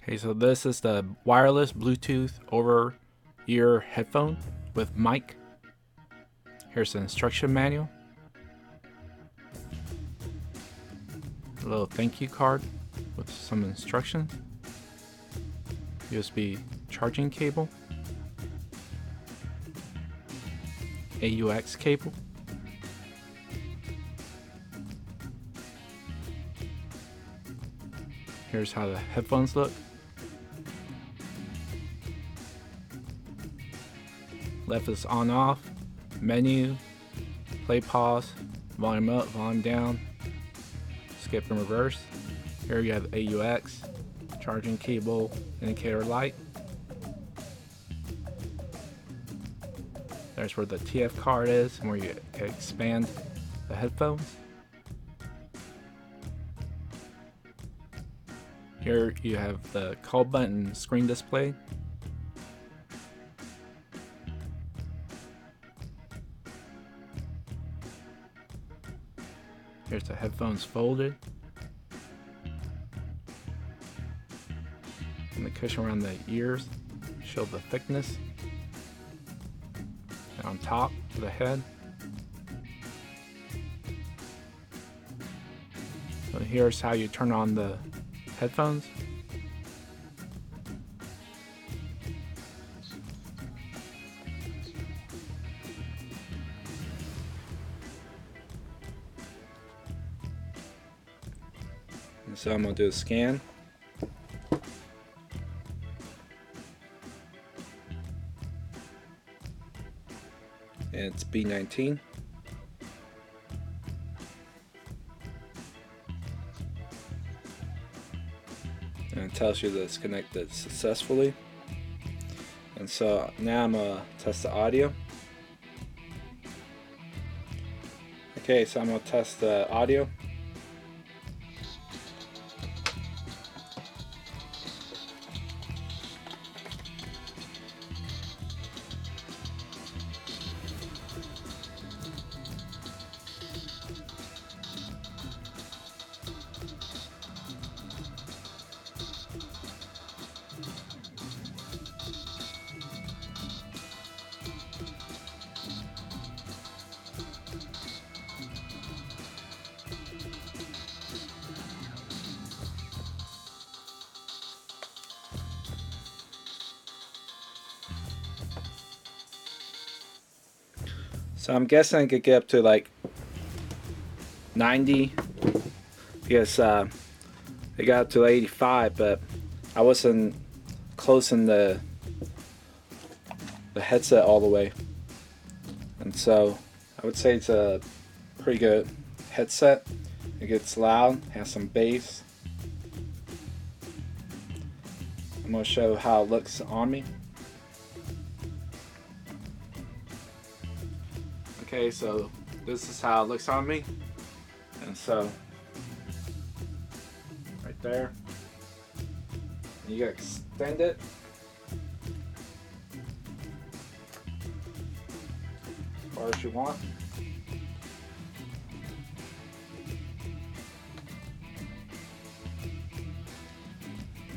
Okay, so this is the wireless Bluetooth over ear headphone with mic. Here's the instruction manual. A little thank you card with some instructions. USB charging cable. AUX cable. Here's how the headphones look. Left is on off, menu, play pause, volume up, volume down, skip and reverse. Here you have AUX, charging cable, indicator light. There's where the TF card is and where you can expand the headphones. Here you have the call button screen display. Here's the headphones folded. And the cushion around the ears show the thickness. And on top of the head. So here's how you turn on the headphones. And so I'm going to do a scan. And it's B19. And it tells you that it's connected successfully. And so now I'm going to test the audio. Okay, so I'm going to test the audio. So I'm guessing I could get up to like 90 because it got up to 85, but I wasn't closing the headset all the way. And so I would say it's a pretty good headset. It gets loud, has some bass. I'm going to show how it looks on me. Okay, so this is how it looks on me. And so, right there. And you gotta extend it. As far as you want.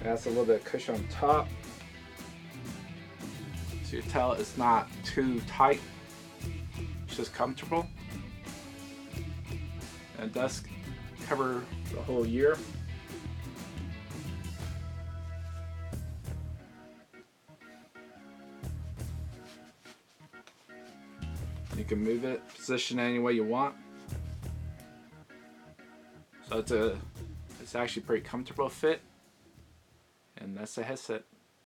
It has a little bit of cushion on top. So you tell it's not too tight. It's just comfortable. And it does cover the whole year. You can move it, position it any way you want. So it's actually pretty comfortable fit. And that's the headset.